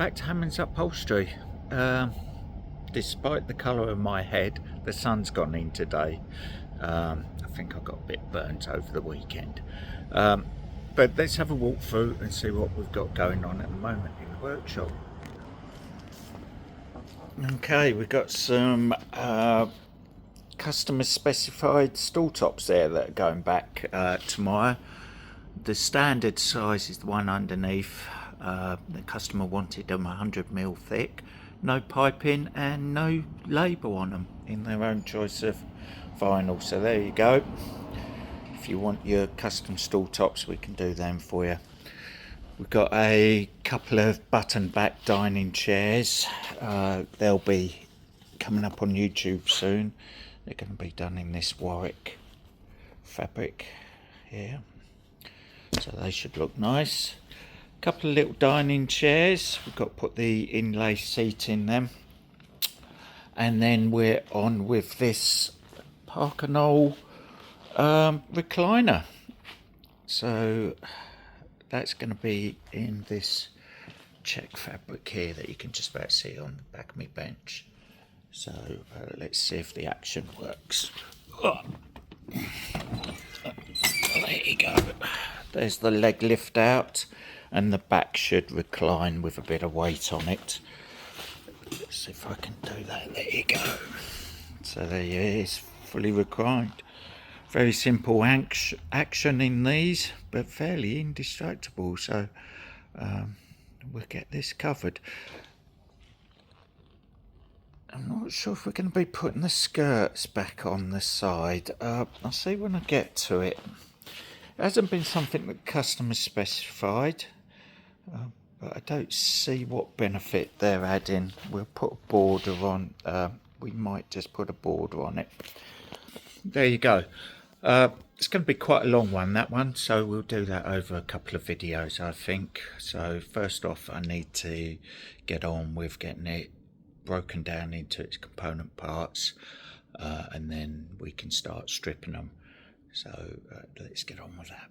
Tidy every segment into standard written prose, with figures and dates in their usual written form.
back to Hammond's Upholstery. Despite the colour of my head, the sun's gone in today. I think I got a bit burnt over the weekend. But let's have a walk through and see what we've got going on at the moment in the workshop. Okay, we've got some customer specified stool tops there that are going back tomorrow. The standard size is the one underneath. The customer wanted them 100mm thick, no piping and no label on them, in their own choice of vinyl. So there you go. If you want your custom stool tops, we can do them for you. We've got a couple of button back dining chairs. They'll be coming up on YouTube soon. They're going to be done in this Warwick fabric here, so they should look nice. A couple of little dining chairs. We've got to put the inlay seat in them, and then we're on with this Parker Knoll recliner. So that's going to be in this check fabric here that you can just about see on the back of my bench. So let's see if the action works. Oh. There you go. There's the leg lift out, and the back should recline with a bit of weight on it. Let's see if I can do that. There you go. So there it is, fully reclined. Very simple action in these, but fairly indestructible. So we'll get this covered. I'm not sure if we're going to be putting the skirts back on the side. I'll see when I get to it. It hasn't been something that customers specified, but I don't see what benefit they're adding. We'll put a border on. We might just put a border on it. There you go. It's going to be quite a long one, that one, so we'll do that over a couple of videos, I think. So first off, I need to get on with getting it broken down into its component parts, and then we can start stripping them. So let's get on with that.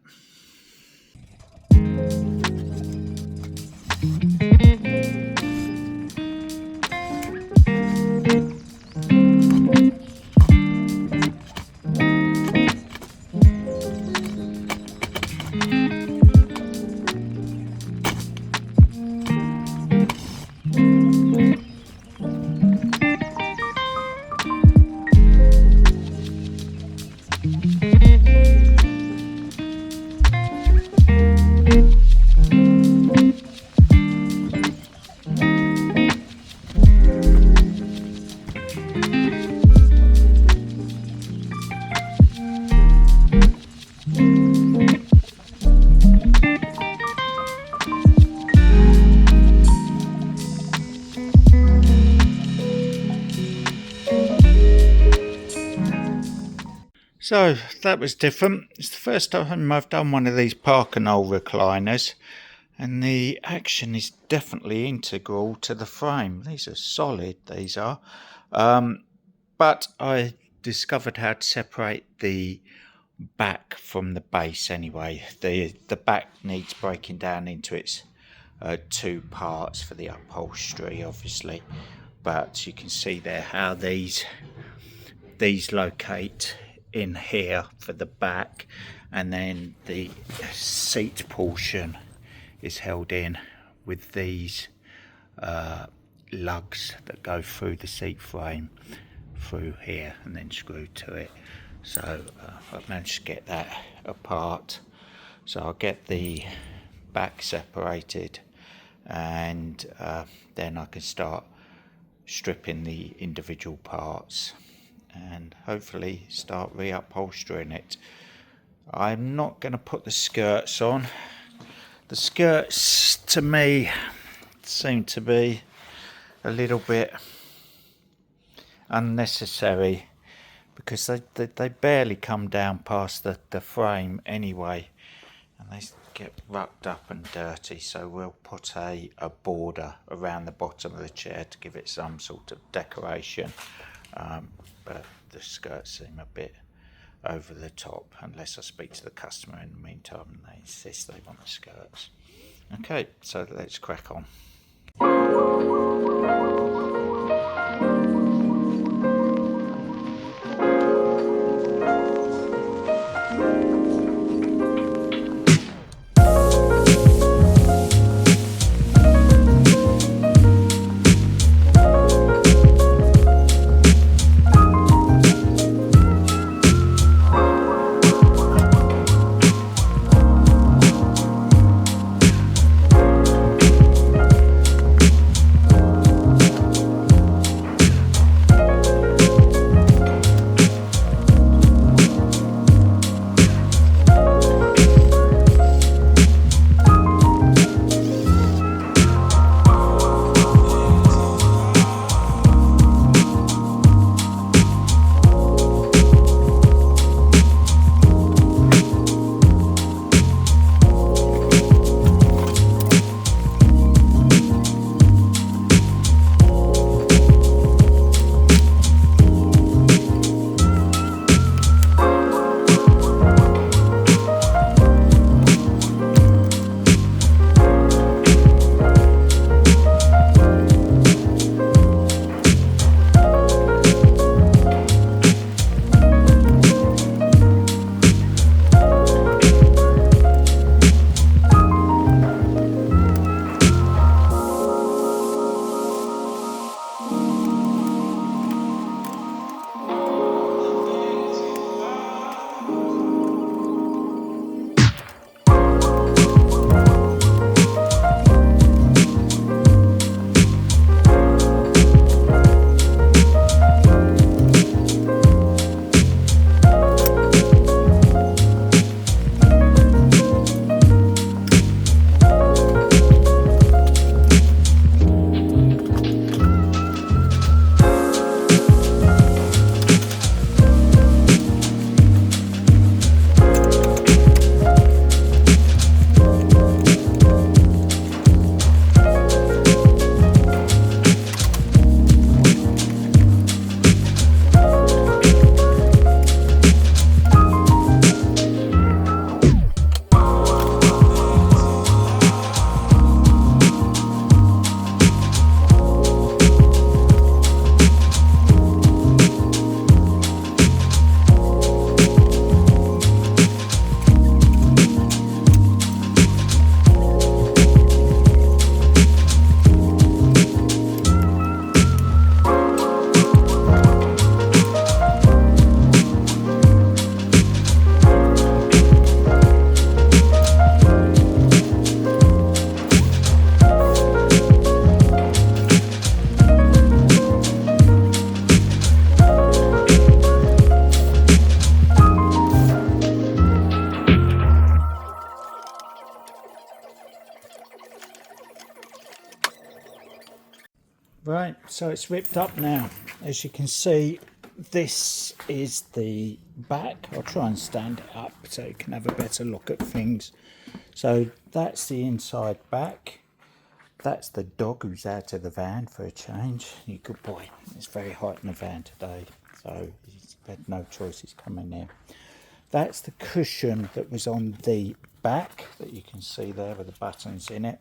So that was different. It's the first time I've done one of these Parker Knoll recliners, and the action is definitely integral to the frame. These are solid, these are. But I discovered how to separate the back from the base anyway. The back needs breaking down into its two parts for the upholstery, obviously. But you can see there how these locate in here for the back, and then the seat portion is held in with these lugs that go through the seat frame through here and then screwed to it. So I've managed to get that apart. So I'll get the back separated, and then I can start stripping the individual parts and hopefully start reupholstering it. I'm not going to put the skirts on. The skirts to me seem to be a little bit unnecessary, because they barely come down past the frame anyway, and they get rucked up and dirty. So we'll put a border around the bottom of the chair to give it some sort of decoration. But the skirts seem a bit over the top, unless I speak to the customer in the meantime and they insist they want the skirts. Okay, so let's crack on. Right, so it's ripped up now. As you can see, this is the back. I'll try and stand it up so you can have a better look at things. So that's the inside back. That's the dog who's out of the van for a change. You good boy. It's very hot in the van today, so he's had no choice. He's coming in. That's the cushion that was on the back that you can see there with the buttons in it.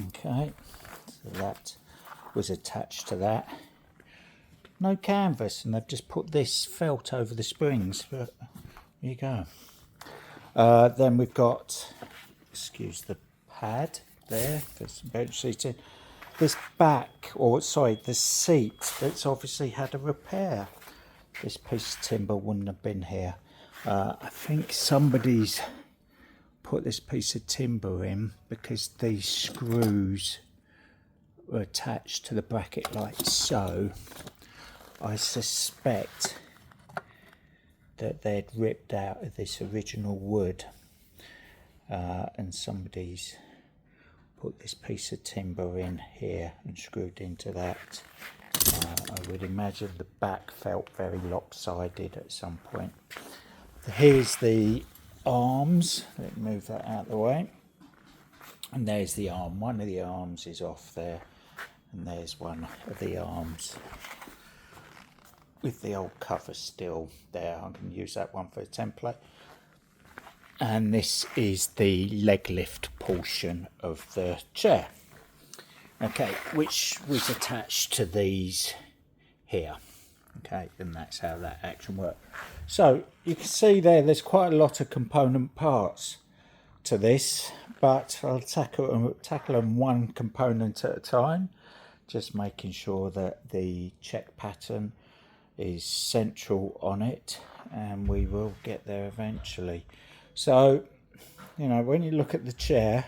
Okay, so that was attached to that. No canvas, and they've just put this felt over the springs, but there you go. Then we've got, excuse the pad there, for some bench seating. This back, or sorry, the seat that's obviously had a repair. This piece of timber wouldn't have been here. I think somebody's put this piece of timber in because these screws were attached to the bracket like so. I suspect that they'd ripped out of this original wood, and somebody's put this piece of timber in here and screwed into that. I would imagine the back felt very lopsided at some point. Here's the arms. Let me move that out of the way. And there's the arm. One of the arms is off there, and there's one of the arms with the old cover still there. I can use that one for a template. And this is the leg lift portion of the chair. Okay, which was attached to these here. Okay, and that's how that action worked. So you can see there's quite a lot of component parts to this, but I'll tackle them one component at a time, just making sure that the check pattern is central on it, and we will get there eventually. So, you know, when you look at the chair,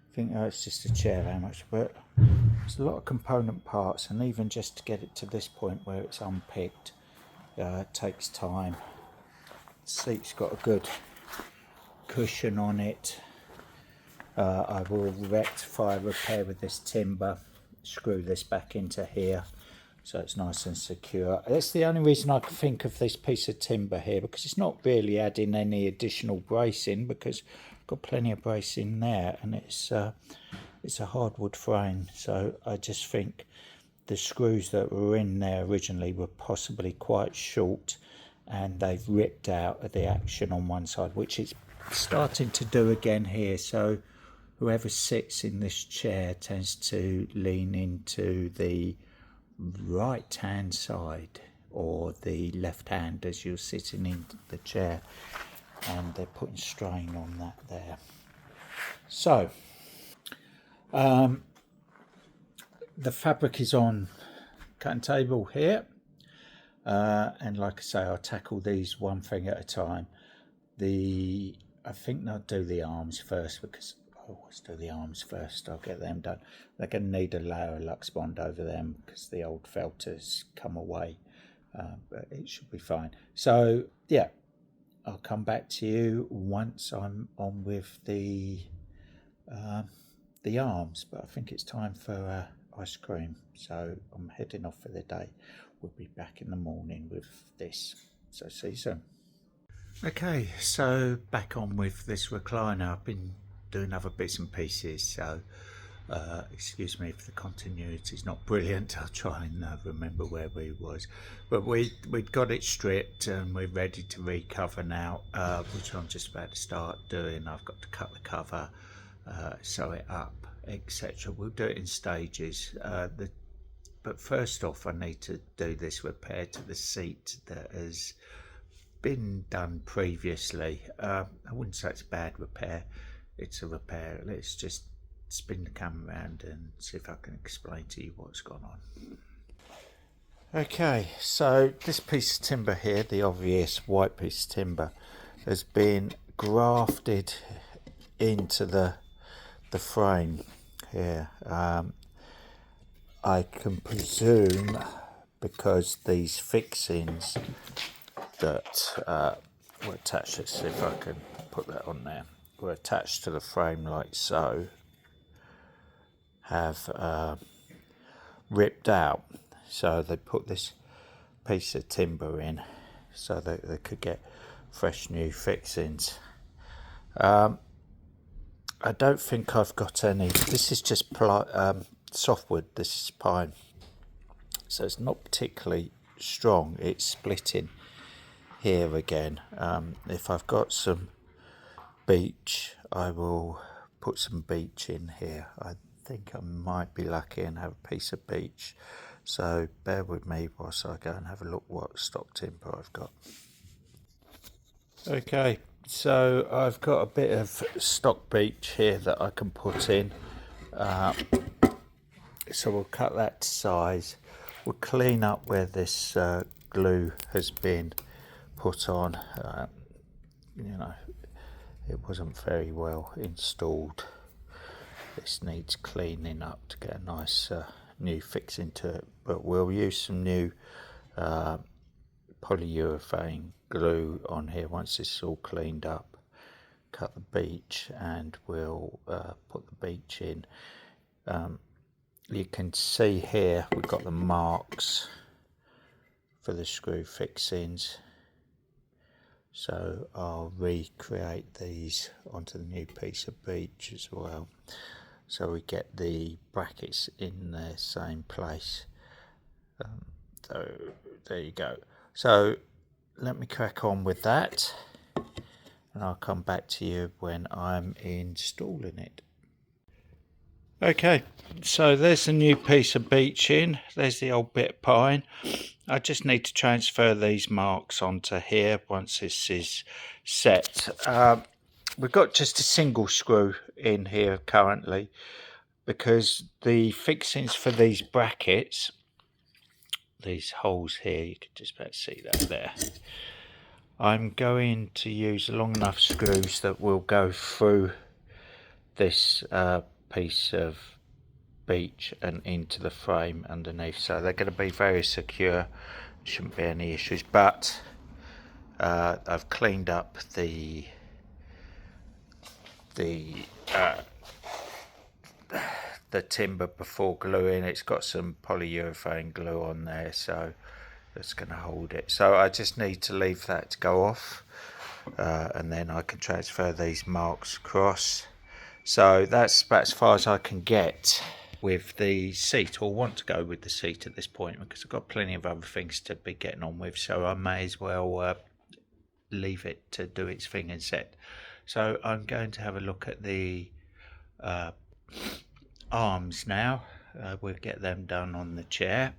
you think, oh, it's just a chair, how much? But there's a lot of component parts, and even just to get it to this point where it's unpicked, it takes time. The seat's got a good cushion on it. I will rectify, repair with this timber, screw this back into here so it's nice and secure. That's the only reason I can think of this piece of timber here, because it's not really adding any additional bracing, because I've got plenty of bracing there, and it's a hardwood frame. So I just think the screws that were in there originally were possibly quite short, and they've ripped out of the action on one side, which it's starting to do again here. So whoever sits in this chair tends to lean into the right hand side or the left hand as you're sitting in the chair, and they're putting strain on that there. So the fabric is on cutting table here, and like I say, I'll tackle these one thing at a time. I think I'll do the arms first, because let's do the arms first. I'll get them done. They're going to need a layer of Lux Bond over them because the old felt has come away, but it should be fine. So yeah, I'll come back to you once I'm on with the arms. But I think it's time for ice cream, so I'm heading off for the day. We'll be back in the morning with this. So see you soon. Okay, so back on with this recliner. I've been doing other bits and pieces, so excuse me if the continuity is not brilliant. I'll try and remember where we was, but we'd got it stripped and we're ready to recover now, which I'm just about to start doing. I've got to cut the cover, sew it up, etc. We'll do it in stages. But first off, I need to do this repair to the seat that has been done previously. I wouldn't say it's a bad repair. It's a repair. Let's just spin the camera around and see if I can explain to you what's gone on. Okay, so this piece of timber here, the obvious white piece of timber, has been grafted into the frame here. I can presume because these fixings that were attached, let's see if I can put that on there, were attached to the frame like so, have ripped out, so they put this piece of timber in so that they could get fresh new fixings. I don't think I've got any. This is just softwood. This is pine, so it's not particularly strong. It's splitting here again. If I've got some beech, I will put some beech in here. I think I might be lucky and have a piece of beech, so bear with me whilst I go and have a look what stock timber I've got. Okay, so I've got a bit of stock beech here that I can put in, so we'll cut that to size. We'll clean up where this glue has been put on. You know, it wasn't very well installed. This needs cleaning up to get a nice new fixing to it, but we'll use some new polyurethane glue on here once this is all cleaned up. Cut the beech and we'll put the beech in. You can see here we've got the marks for the screw fixings, so I'll recreate these onto the new piece of beech as well, so we get the brackets in the same place. So there you go. So let me crack on with that and I'll come back to you when I'm installing it. Okay, so there's the new piece of beech in. There's the old bit of pine. I just need to transfer these marks onto here once this is set. We've got just a single screw in here currently because the fixings for these brackets, these holes here, you can just about see that there. I'm going to use long enough screws that will go through this piece of beech and into the frame underneath, so they're going to be very secure. Shouldn't be any issues, but I've cleaned up the timber before gluing. It's got some polyurethane glue on there, so that's going to hold it. So I just need to leave that to go off, and then I can transfer these marks across. So that's about as far as I can get with the seat, or want to go with the seat at this point, because I've got plenty of other things to be getting on with, so I may as well leave it to do its thing and set. So I'm going to have a look at the arms now. We'll get them done on the chair.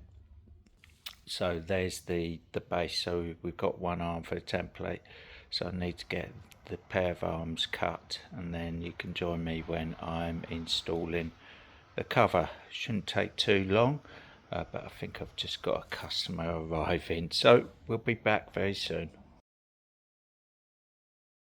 So there's the base, so we've got one arm for the template, so I need to get the pair of arms cut, and then you can join me when I'm installing the cover. Shouldn't take too long, but I think I've just got a customer arriving, so we'll be back very soon.